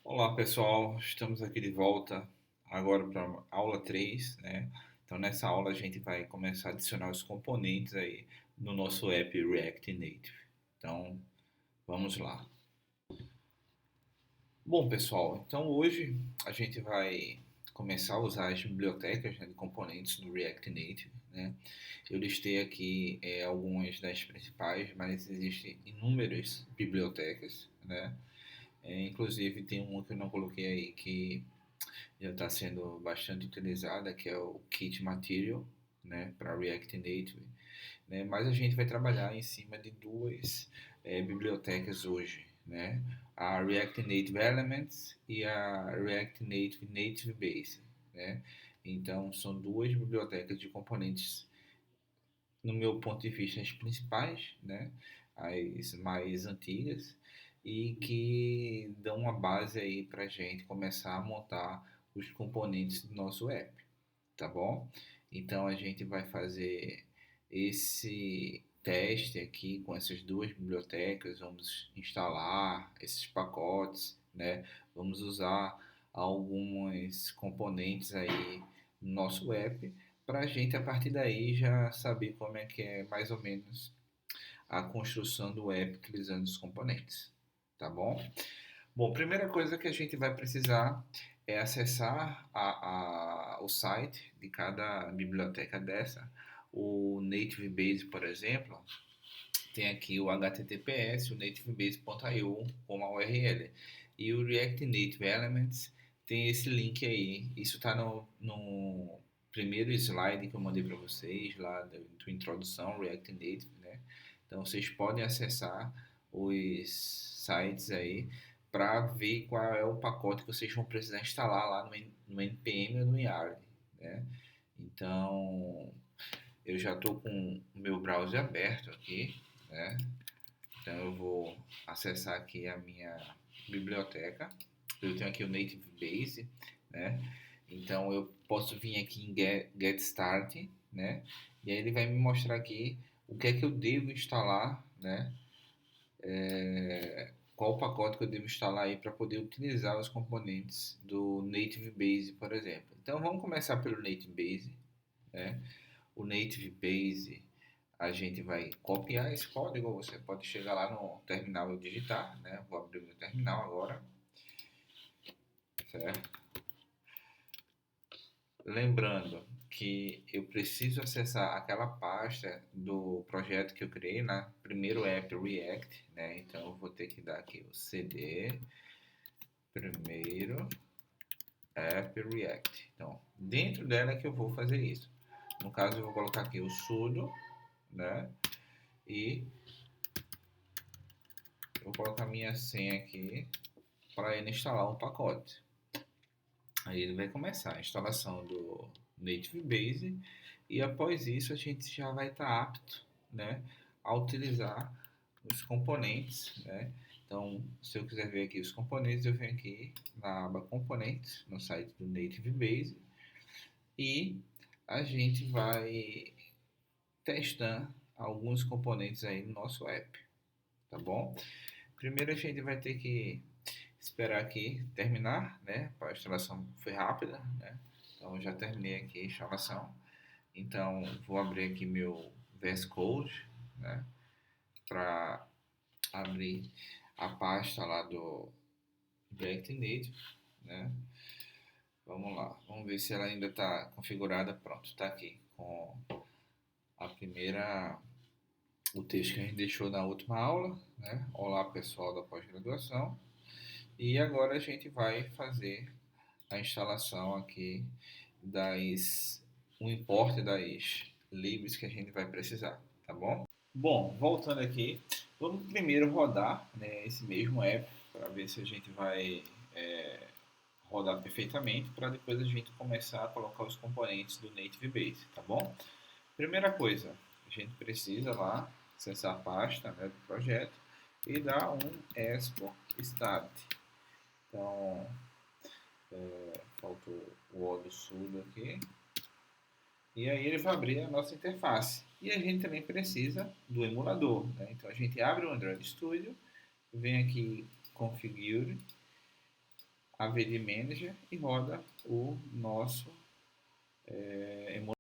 Olá pessoal, estamos aqui de volta agora para a aula 3, né? Então nessa aula a gente vai começar a adicionar os componentes aí no nosso app React Native. Então vamos lá. Bom pessoal, então hoje a gente vai começar a usar as bibliotecas, né, de componentes do React Native, né? Eu listei aqui algumas das principais, mas existem inúmeras bibliotecas, né? Inclusive tem uma que eu não coloquei aí que já está sendo bastante utilizada, que é o Kit Material, né, para React Native, né, mas a gente vai trabalhar em cima de duas bibliotecas hoje, né, a React Native Elements e a React Native Native Base, né. Então são duas bibliotecas de componentes, no meu ponto de vista, as principais, né, as mais antigas e que dão uma base aí para a gente começar a montar os componentes do nosso app, tá bom? Então a gente vai fazer esse teste aqui com essas duas bibliotecas, vamos instalar esses pacotes, né? Vamos usar alguns componentes aí no nosso app para a gente a partir daí já saber como é que é mais ou menos a construção do app utilizando os componentes, tá bom? Bom, primeira coisa que a gente vai precisar é acessar o site de cada biblioteca dessa. O Native Base, por exemplo, tem aqui o HTTPS, o nativebase.io como a URL. E o React Native Elements tem esse link aí. Isso está no primeiro slide que eu mandei para vocês, lá da introdução, React Native, né? Então vocês podem acessar os sites aí para ver qual é o pacote que vocês vão precisar instalar lá no NPM ou no YARN, né? Então, eu já estou com o meu browser aberto aqui, né? Então eu vou acessar aqui a minha biblioteca. Eu tenho aqui o Native Base, né? Então eu posso vir aqui em Get Start, né? E aí ele vai me mostrar aqui o que é que eu devo instalar, né? Qual o pacote que eu devo instalar aí para poder utilizar os componentes do Native Base, por exemplo. Então vamos começar pelo Native Base, né? O Native Base, a gente vai copiar esse código, você pode chegar lá no terminal e digitar, né? Vou abrir o meu terminal agora, certo? Lembrando que eu preciso acessar aquela pasta do projeto que eu criei na primeiro app React, né? Então eu vou ter que dar aqui o cd primeiro app React. Então, dentro dela é que eu vou fazer isso. No caso, eu vou colocar aqui o sudo, né? E vou colocar minha senha aqui para ele instalar um pacote. Aí ele vai começar a instalação do Native Base e após isso a gente já vai estar apto, né, a utilizar os componentes, né? Então, se eu quiser ver aqui os componentes, eu venho aqui na aba Componentes, no site do Native Base, e a gente vai testar alguns componentes aí no nosso app, tá bom? Primeiro a gente vai ter que esperar aqui terminar, né? A instalação foi rápida, né? Então já terminei aqui a instalação. Então vou abrir aqui meu VS Code, né? Para abrir a pasta lá do React Native, né? Vamos lá, vamos ver se ela ainda está configurada. Pronto, está aqui com a primeira, o texto que a gente deixou na última aula, né? Olá pessoal da pós-graduação. E agora a gente vai fazer a instalação aqui das o import das libs que a gente vai precisar, tá bom? Bom, voltando aqui, vamos primeiro rodar, né, esse mesmo app para ver se a gente vai rodar perfeitamente para depois a gente começar a colocar os componentes do Native Base, tá bom? Primeira coisa, a gente precisa lá acessar a pasta, né, do projeto e dar um export start. Então, falta o O do sudo aqui. E aí ele vai abrir a nossa interface. E a gente também precisa do emulador, né? Então a gente abre o Android Studio, vem aqui Configure, AVD Manager e roda o nosso emulador,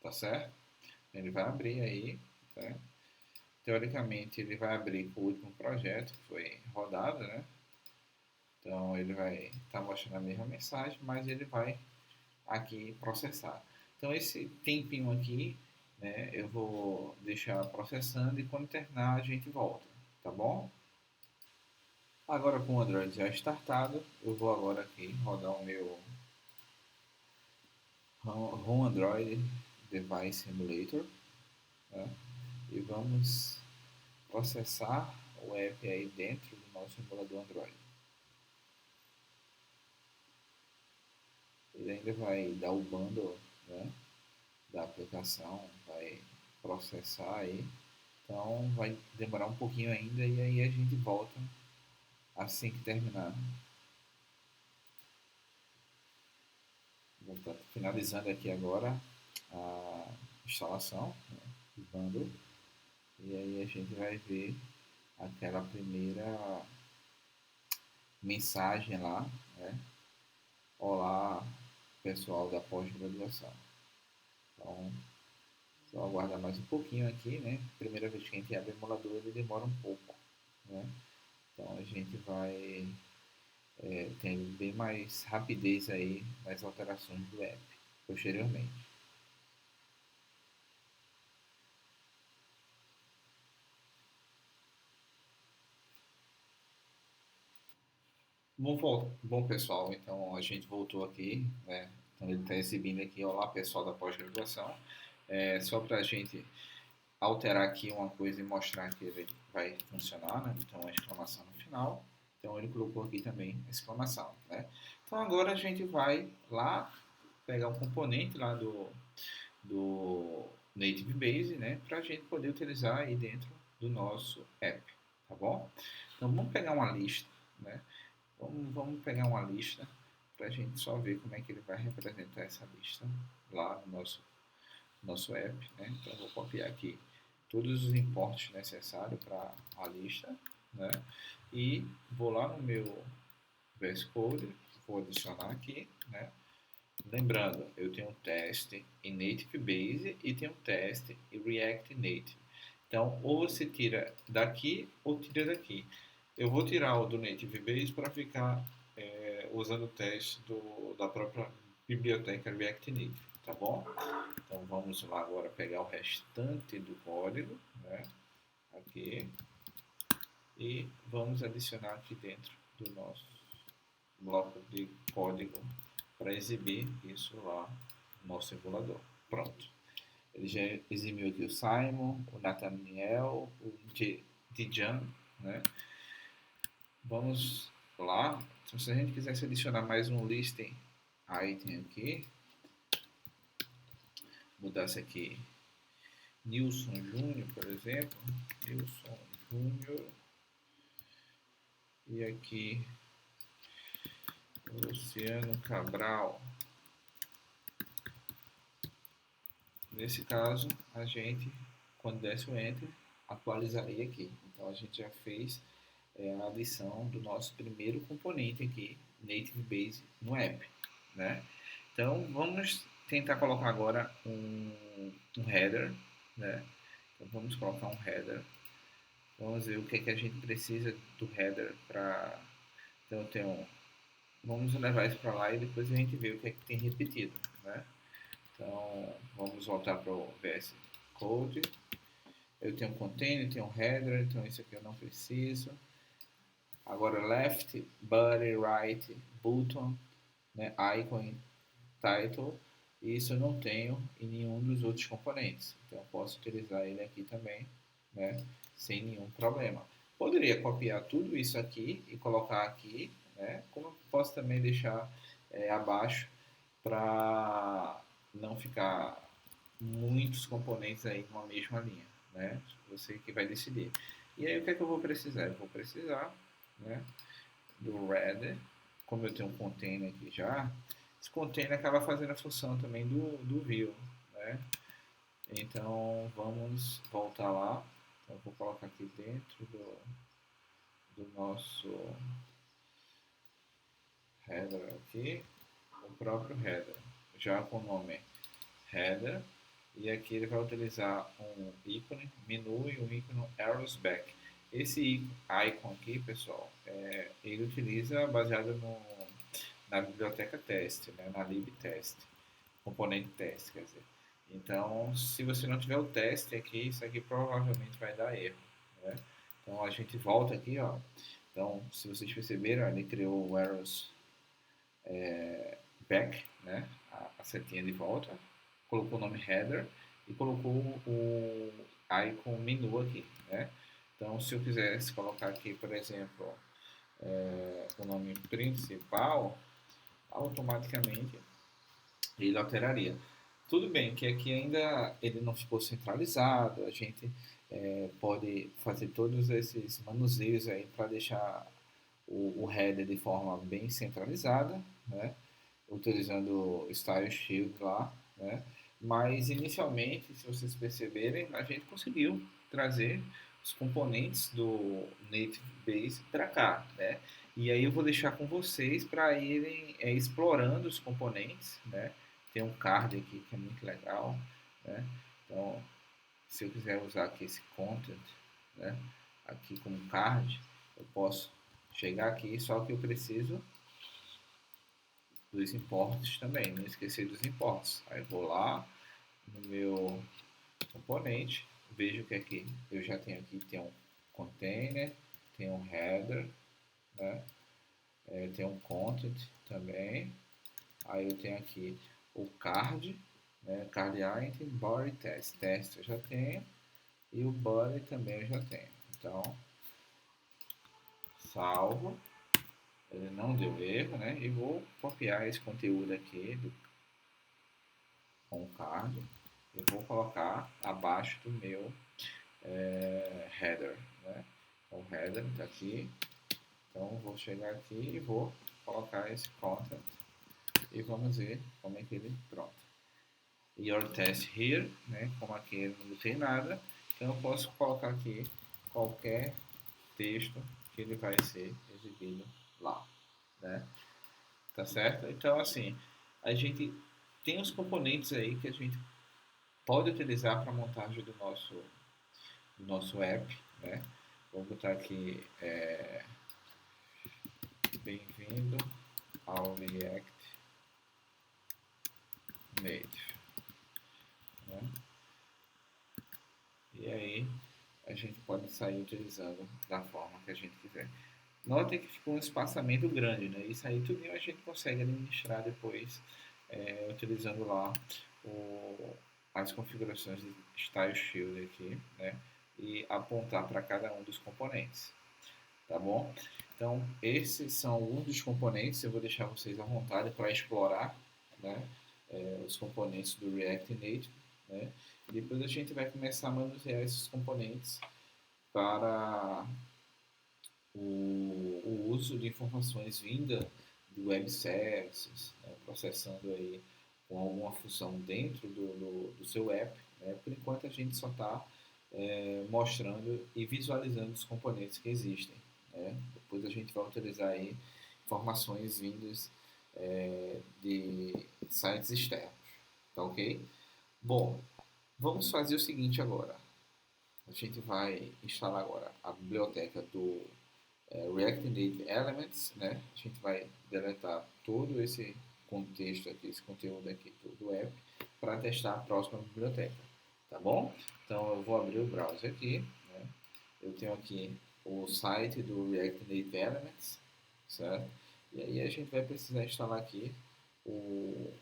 tá certo? Ele vai abrir aí, tá? Teoricamente ele vai abrir com o último projeto que foi rodado, né? Então ele vai estar mostrando a mesma mensagem, mas ele vai aqui processar. Então esse tempinho aqui, né, eu vou deixar processando e quando terminar a gente volta, tá bom? Agora com o Android já startado, eu vou agora aqui rodar o meu Home Android Device Emulator, né, e vamos processar o app aí dentro do nosso emulador Android. Ele ainda vai dar o bundle, né, da aplicação, vai processar aí. Então vai demorar um pouquinho ainda e aí a gente volta assim que terminar. Vou estar finalizando aqui agora a instalação, né, do bundle. E aí a gente vai ver aquela primeira mensagem lá, né? Olá, pessoal da pós-graduação. Então, só aguardar mais um pouquinho aqui, né? Primeira vez que a gente abre o emulador, ele demora um pouco, né? Então a gente vai tendo bem mais rapidez aí nas alterações do app posteriormente. Bom pessoal, então a gente voltou aqui, né? Então ele está exibindo aqui, olá pessoal da pós-graduação. Só para a gente alterar aqui uma coisa e mostrar que ele vai funcionar, né? Então a exclamação no final. Então ele colocou aqui também exclamação, né? Então agora a gente vai lá pegar um componente lá do Native Base, né? Para a gente poder utilizar aí dentro do nosso app, tá bom? Então vamos pegar uma lista, né? Vamos pegar uma lista para a gente só ver como é que ele vai representar essa lista lá no nosso app, né? Então eu vou copiar aqui todos os importes necessários para a lista, né? E vou lá no meu VS Code, vou adicionar aqui, né? Lembrando, eu tenho um teste em Native Base e tenho um teste em React Native. Então, ou você tira daqui ou tira daqui. Eu vou tirar o do Native Base para ficar usando o teste da própria biblioteca React Native, tá bom? Então vamos lá agora pegar o restante do código, né? Aqui e vamos adicionar aqui dentro do nosso bloco de código para exibir isso lá no nosso emulador. Pronto. Ele já exibiu aqui o Simon, o Nathaniel, o Dijan, né? Vamos lá. Então, se a gente quisesse adicionar mais um listing item aqui, mudasse aqui Nilson Júnior, por exemplo, Nilson Júnior, e aqui Luciano Cabral. Nesse caso, a gente, quando desse o Enter, atualizaria aqui. Então a gente já fez a adição do nosso primeiro componente aqui, Native Base, no app, né? Então vamos tentar colocar agora um header, né? Então vamos colocar um header. Vamos ver o que, é que a gente precisa do header para. Então eu tenho. Vamos levar isso para lá e depois a gente vê o que é que tem repetido, né? Então vamos voltar para o VS Code. Eu tenho um container, tenho um header, então isso aqui eu não preciso. Agora left, body, right, button, né, icon, title, isso eu não tenho em nenhum dos outros componentes. Então eu posso utilizar ele aqui também, né, sem nenhum problema. Poderia copiar tudo isso aqui e colocar aqui, né, como eu posso também deixar abaixo para não ficar muitos componentes aí numa mesma linha, né? Você que vai decidir. E aí o que é que eu vou precisar? Eu vou precisar, né, do Red, como eu tenho um container aqui já, esse container acaba fazendo a função também do view, né? Então vamos voltar lá. Então, eu vou colocar aqui dentro do nosso header aqui, o próprio header, já com o nome header, e aqui ele vai utilizar um ícone menu e um ícone arrows back. Esse icon aqui, pessoal, ele utiliza baseado na biblioteca test, né, na libtest, componente teste, quer dizer. Então, se você não tiver o teste aqui, isso aqui provavelmente vai dar erro, né? Então, a gente volta aqui, ó. Então, se vocês perceberam, ele criou o arrows back, né? A setinha de volta, colocou o nome header e colocou o icon menu aqui, né? Então, se eu quisesse colocar aqui, por exemplo, o nome principal, automaticamente ele alteraria. Tudo bem que aqui ainda ele não ficou centralizado, a gente pode fazer todos esses manuseios aí para deixar o header de forma bem centralizada, né? Utilizando o Style Shield lá, né? Mas inicialmente, se vocês perceberem, a gente conseguiu trazer os componentes do Native Base para cá, né? E aí eu vou deixar com vocês para irem explorando os componentes, né? Tem um card aqui que é muito legal, né? Então, se eu quiser usar aqui esse content, né? Aqui como card, eu posso chegar aqui, só que eu preciso dos importes também, não esquecer dos importes. Aí vou lá no meu componente, vejo que aqui eu já tenho aqui, tem um container, tem um header, né? Tem um content também. Aí eu tenho aqui o card, né? Card item, body test. Teste eu já tenho. E o body também eu já tenho. Então, salvo. Ele não deu erro, né? E vou copiar esse conteúdo aqui com o card. Eu vou colocar abaixo do meu header, né? Então, o header está aqui. Então, vou chegar aqui e vou colocar esse content e vamos ver como é que ele pronto. Your test here, né? Como aqui eu não botei nada, então eu posso colocar aqui qualquer texto que ele vai ser exibido lá, né? Tá certo? Então, assim, a gente tem os componentes aí que a gente pode utilizar para a montagem do nosso app, né? Vou botar aqui bem-vindo ao React Native, né? E aí a gente pode sair utilizando da forma que a gente quiser. Notem que ficou um espaçamento grande, né? Isso aí tudo a gente consegue administrar depois, utilizando lá as configurações de Style Shield aqui, né? E apontar para cada um dos componentes, tá bom? Então, esses são alguns dos componentes, eu vou deixar vocês à vontade para explorar, né? Os componentes do React Native, né? E depois a gente vai começar a manusear esses componentes para o uso de informações vinda do web services, né, processando aí com alguma função dentro do seu app. Né? Por enquanto a gente só está mostrando e visualizando os componentes que existem. Né? Depois a gente vai utilizar aí informações vindas de sites externos. Tá ok? Bom, vamos fazer o seguinte agora. A gente vai instalar agora a biblioteca do React Native Elements, né? A gente vai deletar todo esse contexto aqui, esse conteúdo aqui do app para testar a próxima biblioteca, tá bom? Então eu vou abrir o browser aqui, né? Eu tenho aqui o site do React Native Elements, certo? E aí a gente vai precisar instalar aqui o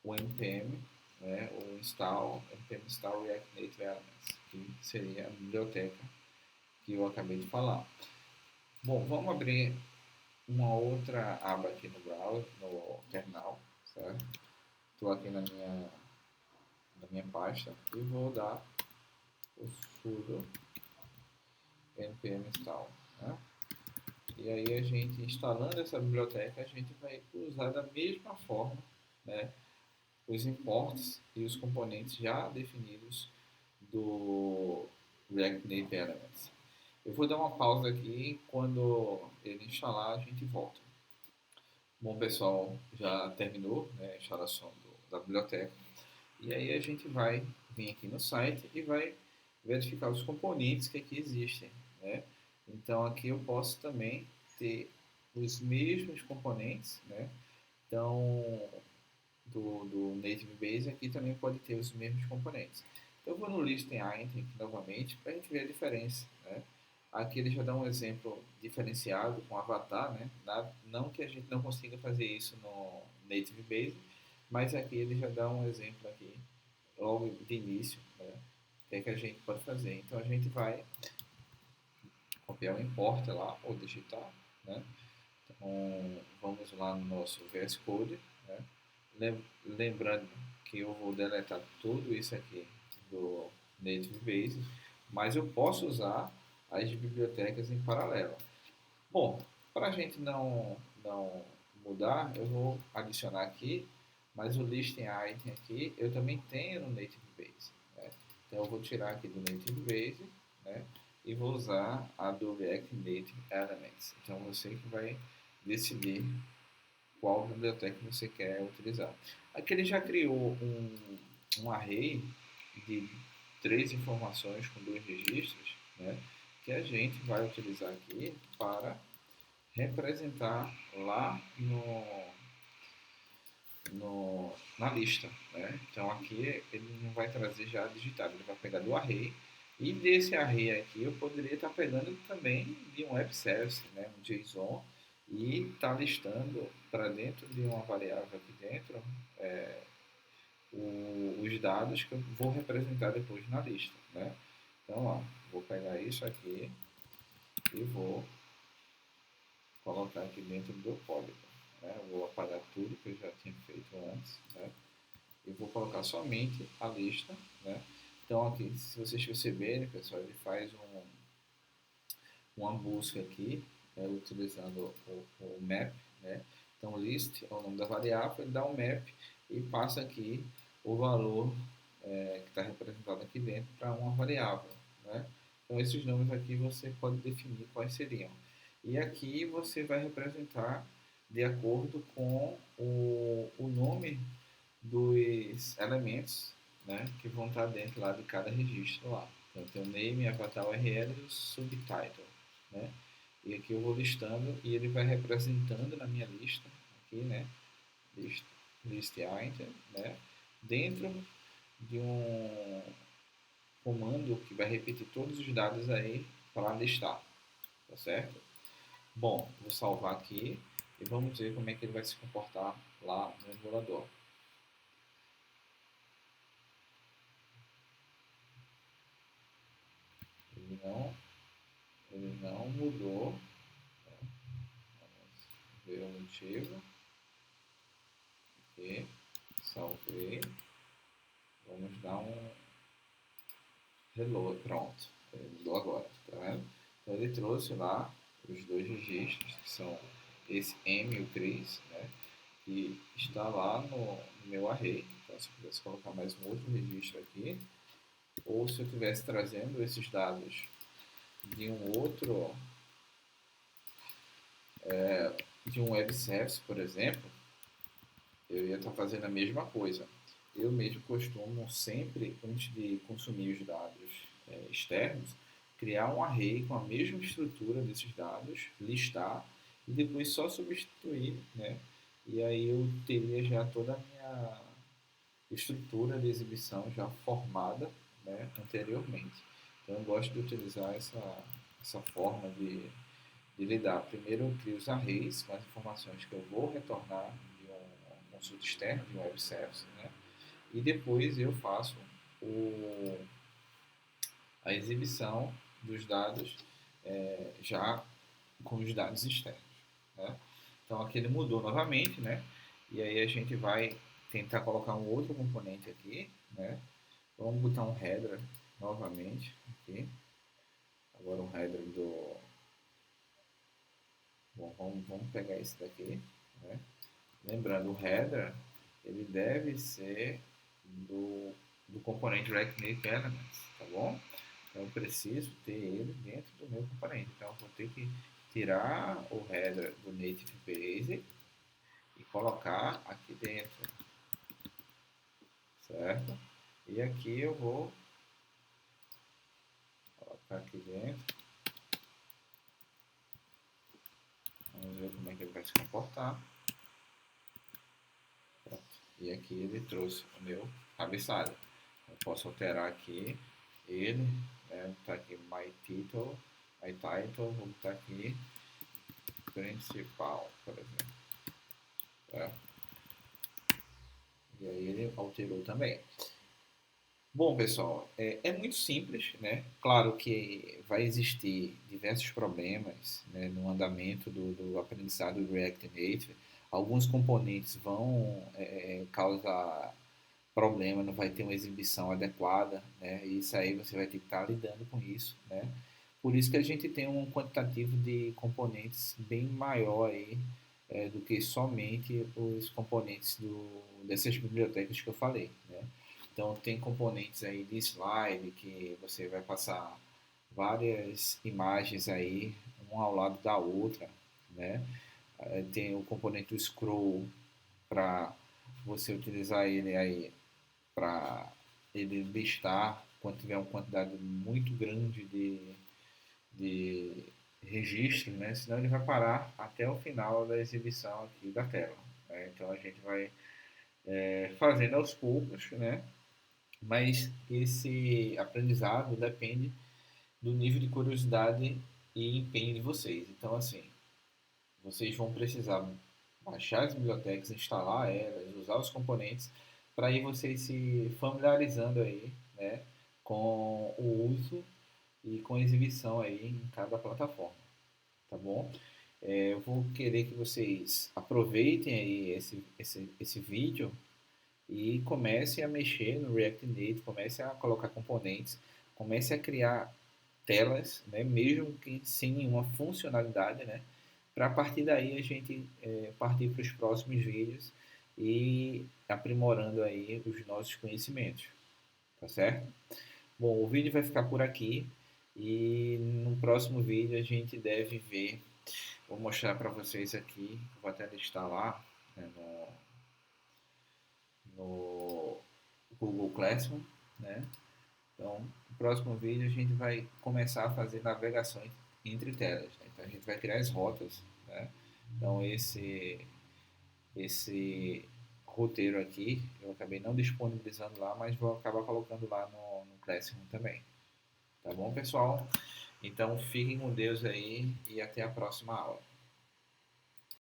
npm, né? O npm install React Native Elements, que seria a biblioteca que eu acabei de falar. Bom, vamos abrir uma outra aba aqui no browser, no terminal, certo? Estou aqui na minha pasta e vou dar o sudo npm install, né? E aí a gente, instalando essa biblioteca, a gente vai usar da mesma forma, né, os imports e os componentes já definidos do React Native Elements. Eu vou dar uma pausa aqui, quando ele instalar a gente volta. Bom, pessoal, já terminou, né, a instalação da biblioteca. E aí a gente vai vir aqui no site e vai verificar os componentes que aqui existem, né? Então aqui eu posso também ter os mesmos componentes, né? Então do Native Base aqui também pode ter os mesmos componentes. Então, eu vou no Listing Item aqui novamente para a gente ver a diferença, né? Aqui ele já dá um exemplo diferenciado com avatar, né? Não que a gente não consiga fazer isso no Native Base, mas aqui ele já dá um exemplo aqui logo de início, né? O que é que a gente pode fazer? Então a gente vai copiar o import lá ou digitar, né? Então vamos lá no nosso VS Code, né? Lembrando que eu vou deletar tudo isso aqui do Native Base, mas eu posso usar as bibliotecas em paralelo. Bom, para a gente não mudar, eu vou adicionar aqui, mas o listing item aqui eu também tenho no Native Base, né? Então eu vou tirar aqui do Native Base, né? E vou usar a do React Native Elements. Então você que vai decidir qual biblioteca você quer utilizar. Aqui ele já criou um array de três informações com dois registros, né, que a gente vai utilizar aqui para representar lá na lista. Né? Então aqui ele não vai trazer já digitado, ele vai pegar do array. E desse array aqui eu poderia estar pegando também de um web service, né, um JSON, e estar listando para dentro de uma variável aqui dentro os dados que eu vou representar depois na lista. Né? Então, ó, vou pegar isso aqui e vou colocar aqui dentro do código. Né? Eu vou apagar tudo que eu já tinha feito antes. Né? Eu vou colocar somente a lista, né? Então aqui, se vocês perceberem, pessoal, ele faz uma busca aqui, né, utilizando o map, né? Então list é o nome da variável, ele dá um map e passa aqui o valor que está representado aqui dentro para uma variável, né? Então esses nomes aqui você pode definir quais seriam. E aqui você vai representar de acordo com o nome dos elementos, né, que vão estar dentro lá de cada registro lá. Então tem o name, avatar URL e o subtitle, né? E aqui eu vou listando e ele vai representando na minha lista aqui, né? List item, né? Dentro de um comando que vai repetir todos os dados aí para listar, tá certo? Bom, vou salvar aqui e vamos ver como é que ele vai se comportar lá no emulador. Ele não Ele não mudou. Vamos ver o motivo. Aqui, salvei. Vamos dar um reload. Pronto. Ele mudou agora, tá vendo? Então ele trouxe lá os dois registros, que são esse M e o Cris, né? Que está lá no meu array. Então se eu quisesse colocar mais um outro registro aqui, ou se eu estivesse trazendo esses dados de um outro, de um web service, por exemplo, eu ia estar fazendo a mesma coisa. Eu mesmo costumo sempre, antes de consumir os dados externos, criar um array com a mesma estrutura desses dados, listar e depois só substituir, né? E aí eu teria já toda a minha estrutura de exibição já formada, né, anteriormente. Então eu gosto de utilizar essa forma de lidar. Primeiro eu crio os arrays com as informações que eu vou retornar de um consulta externo, de um web service, né? E depois eu faço a exibição dos dados já com os dados externos. Né? Então aqui ele mudou novamente, né? E aí a gente vai tentar colocar um outro componente aqui, né? Vamos botar um header novamente aqui. Agora um header do. Bom, vamos pegar esse daqui, né? Lembrando, o header ele deve ser do componente React Native Elements, tá bom? Então eu preciso ter ele dentro do meu componente. Então eu vou ter que tirar o header do Native Base e colocar aqui dentro, certo? E aqui eu vou colocar aqui dentro, vamos ver como é que ele vai se comportar. Pronto. E aqui ele trouxe o meu cabeçalho. Eu posso alterar aqui ele, né? Vou botar aqui my title, vou botar aqui principal, por exemplo. Tá? E aí ele alterou também. Bom, pessoal, é muito simples, né? Claro que vai existir diversos problemas, né, no andamento do aprendizado do React Native. Alguns componentes vão causar problema, não vai ter uma exibição adequada, né? E isso aí você vai ter que estar lidando com isso, né? Por isso que a gente tem um quantitativo de componentes bem maior aí, do que somente os componentes dessas bibliotecas que eu falei, né? Então tem componentes aí de slide que você vai passar várias imagens aí, uma ao lado da outra, né? Tem o componente do scroll para você utilizar ele aí para ele listar quando tiver uma quantidade muito grande de registro, né? Senão ele vai parar até o final da exibição aqui da tela, né? Então a gente vai fazendo aos poucos, né? Mas esse aprendizado depende do nível de curiosidade e empenho de vocês. Então, assim, vocês vão precisar baixar as bibliotecas, instalar elas, usar os componentes, para aí vocês se familiarizando aí, né, com o uso e com a exibição aí em cada plataforma, tá bom? Eu vou querer que vocês aproveitem aí esse vídeo e comecem a mexer no React Native, comecem a colocar componentes, comecem a criar telas, né, mesmo que sem nenhuma funcionalidade, né, para a partir daí a gente partir para os próximos vídeos e aprimorando aí os nossos conhecimentos, tá certo? Bom, o vídeo vai ficar por aqui e no próximo vídeo a gente deve ver, vou mostrar para vocês aqui, vou até listar lá, né, no Google Classroom, né? Então, no próximo vídeo a gente vai começar a fazer navegações entre telas, né? Então a gente vai criar as rotas, né? Então esse roteiro aqui eu acabei não disponibilizando lá, mas vou acabar colocando lá no Classroom também. Tá bom, pessoal? Então fiquem com Deus aí e até a próxima aula.